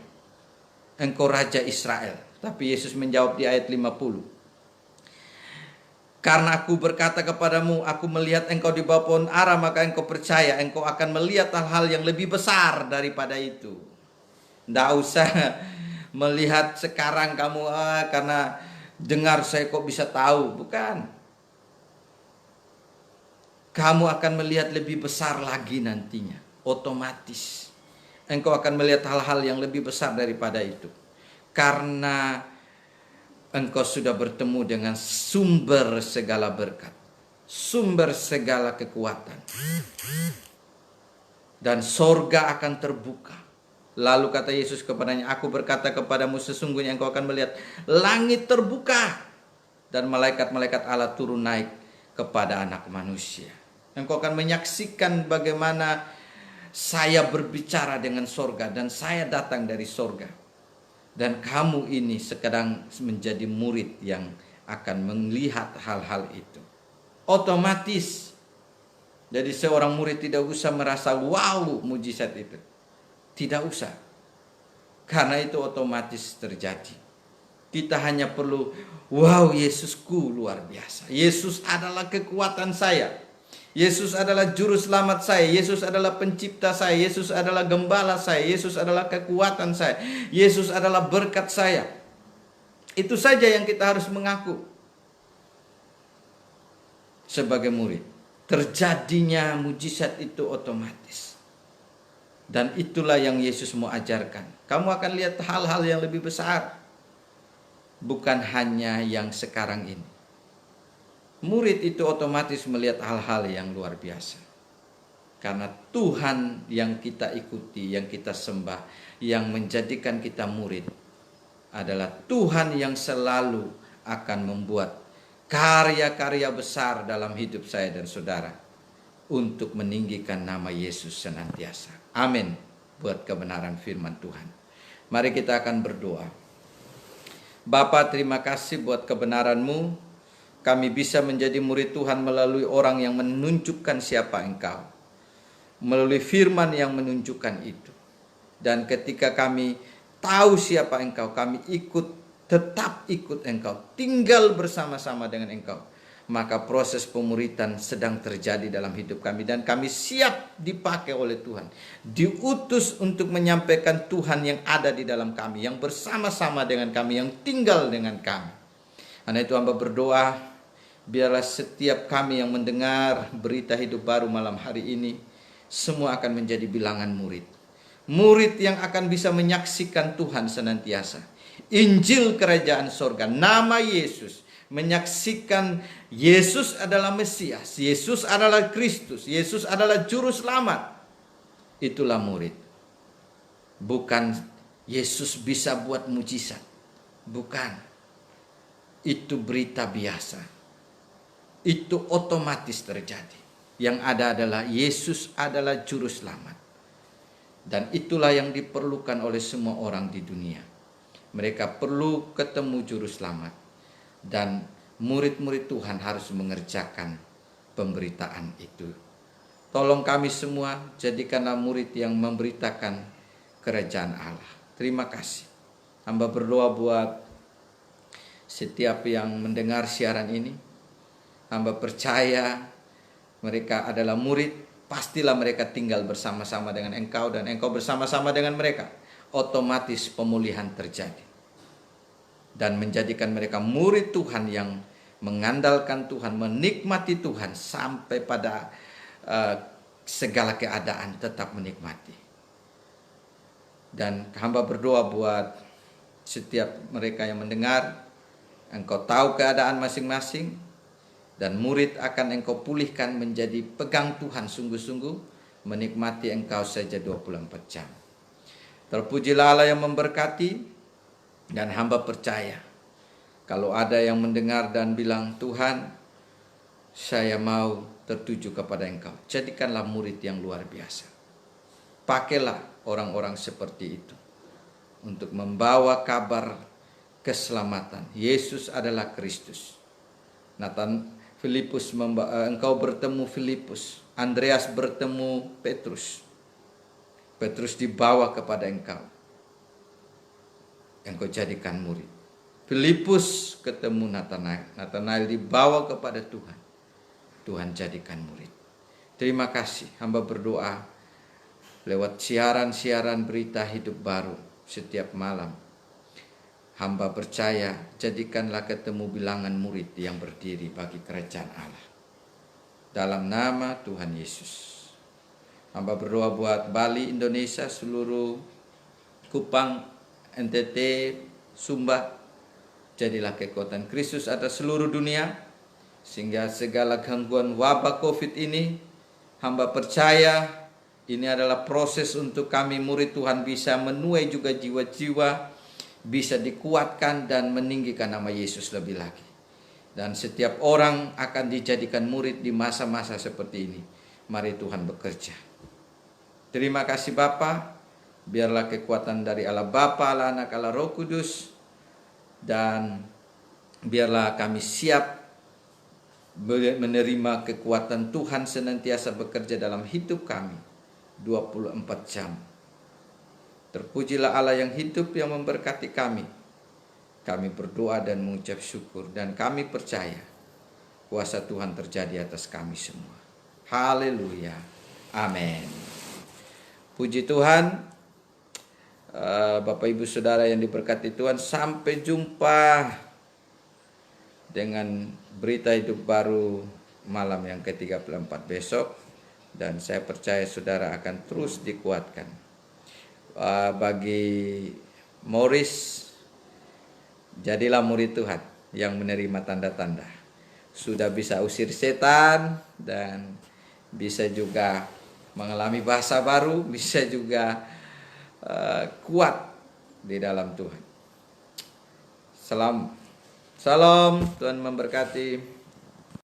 "Engkau Raja Israel." Tapi Yesus menjawab di ayat 50. "Karena aku berkata kepadamu, aku melihat engkau di bawah pohon ara, maka engkau percaya. Engkau akan melihat hal-hal yang lebih besar daripada itu." Tidak usah melihat sekarang kamu, karena dengar saya kok bisa tahu. Bukan. Kamu akan melihat lebih besar lagi nantinya. Otomatis. Engkau akan melihat hal-hal yang lebih besar daripada itu. Karena engkau sudah bertemu dengan sumber segala berkat. Sumber segala kekuatan. Dan sorga akan terbuka. Lalu kata Yesus kepadanya, "Aku berkata kepadamu, sesungguhnya engkau akan melihat langit terbuka. Dan malaikat-malaikat Allah turun naik kepada anak manusia." Engkau akan menyaksikan bagaimana saya berbicara dengan sorga. Dan saya datang dari sorga. Dan kamu ini sekarang menjadi murid yang akan melihat hal-hal itu. Otomatis. Jadi seorang murid tidak usah merasa wow mujizat itu. Tidak usah. Karena itu otomatis terjadi. Kita hanya perlu, wow, Yesusku luar biasa. Yesus adalah kekuatan saya. Yesus adalah juru selamat saya. Yesus adalah pencipta saya. Yesus adalah gembala saya. Yesus adalah kekuatan saya. Yesus adalah berkat saya. Itu saja yang kita harus mengaku sebagai murid. Terjadinya mujizat itu otomatis. Dan itulah yang Yesus mau ajarkan. Kamu akan lihat hal-hal yang lebih besar. Bukan hanya yang sekarang ini. Murid itu otomatis melihat hal-hal yang luar biasa. Karena Tuhan yang kita ikuti, yang kita sembah, yang menjadikan kita murid, adalah Tuhan yang selalu akan membuat karya-karya besar dalam hidup saya dan saudara. Untuk meninggikan nama Yesus senantiasa. Amin. Buat kebenaran firman Tuhan. Mari kita akan berdoa. Bapa, terima kasih buat kebenaran-Mu. Kami bisa menjadi murid Tuhan melalui orang yang menunjukkan siapa Engkau. Melalui firman yang menunjukkan itu. Dan ketika kami tahu siapa Engkau, kami tetap ikut Engkau. Tinggal bersama-sama dengan Engkau. Maka proses pemuridan sedang terjadi dalam hidup kami. Dan kami siap dipakai oleh Tuhan. Diutus untuk menyampaikan Tuhan yang ada di dalam kami. Yang bersama-sama dengan kami. Yang tinggal dengan kami. Karena itu hamba berdoa. Biarlah setiap kami yang mendengar berita hidup baru malam hari ini. Semua akan menjadi bilangan murid. Murid yang akan bisa menyaksikan Tuhan senantiasa. Injil kerajaan sorga. Nama Yesus. Menyaksikan Yesus adalah Mesias, Yesus adalah Kristus, Yesus adalah juru selamat. Itulah murid. Bukan Yesus bisa buat mujizat. Bukan. Itu berita biasa. Itu otomatis terjadi. Yang ada adalah Yesus adalah juru selamat. Dan itulah yang diperlukan oleh semua orang di dunia. Mereka perlu ketemu juru selamat. Dan murid-murid Tuhan harus mengerjakan pemberitaan itu. Tolong kami semua, jadikanlah murid yang memberitakan kerajaan Allah. Terima kasih. Hamba berdoa buat setiap yang mendengar siaran ini. Hamba percaya mereka adalah murid, pastilah mereka tinggal bersama-sama dengan Engkau dan Engkau bersama-sama dengan mereka. Otomatis pemulihan terjadi. Dan menjadikan mereka murid Tuhan yang mengandalkan Tuhan, menikmati Tuhan sampai pada segala keadaan tetap menikmati. Dan hamba berdoa buat setiap mereka yang mendengar, Engkau tahu keadaan masing-masing, dan murid akan Engkau pulihkan menjadi pegang Tuhan sungguh-sungguh, menikmati Engkau saja 24 jam. Terpujilah Allah yang memberkati, dan hamba percaya kalau ada yang mendengar dan bilang, Tuhan, saya mau tertuju kepada Engkau, jadikanlah murid yang luar biasa. Pakailah orang-orang seperti itu untuk membawa kabar keselamatan. Yesus adalah Kristus. Filipus, engkau bertemu Filipus. Andreas bertemu Petrus. Petrus dibawa kepada engkau. Engkau jadikan murid. Filipus ketemu Nathanael. Nathanael dibawa kepada Tuhan. Tuhan jadikan murid. Terima kasih. Hamba berdoa lewat siaran-siaran berita hidup baru setiap malam. Hamba percaya, jadikanlah ketemu bilangan murid yang berdiri bagi kerajaan Allah. Dalam nama Tuhan Yesus. Hamba berdoa buat Bali, Indonesia, seluruh Kupang, NTT, Sumba. Jadilah kekuatan Kristus atas seluruh dunia. Sehingga segala gangguan wabah COVID ini, hamba percaya ini adalah proses untuk kami murid Tuhan bisa menuai juga jiwa-jiwa, bisa dikuatkan dan meninggikan nama Yesus lebih lagi. Dan setiap orang akan dijadikan murid di masa-masa seperti ini. Mari Tuhan bekerja. Terima kasih Bapa. Biarlah kekuatan dari Allah Bapa, Allah Anak, Allah Roh Kudus. Dan biarlah kami siap menerima kekuatan Tuhan senantiasa bekerja dalam hidup kami. 24 jam. Terpujilah Allah yang hidup yang memberkati kami. Kami berdoa dan mengucap syukur dan kami percaya kuasa Tuhan terjadi atas kami semua. Haleluya. Amin. Puji Tuhan. Bapak Ibu Saudara yang diberkati Tuhan, sampai jumpa dengan berita hidup baru malam yang ke-34 besok. Dan saya percaya saudara akan terus dikuatkan. Bagi Morris, jadilah murid Tuhan yang menerima tanda-tanda. Sudah bisa usir setan dan bisa juga mengalami bahasa baru, bisa juga kuat di dalam Tuhan. Salam, Tuhan memberkati.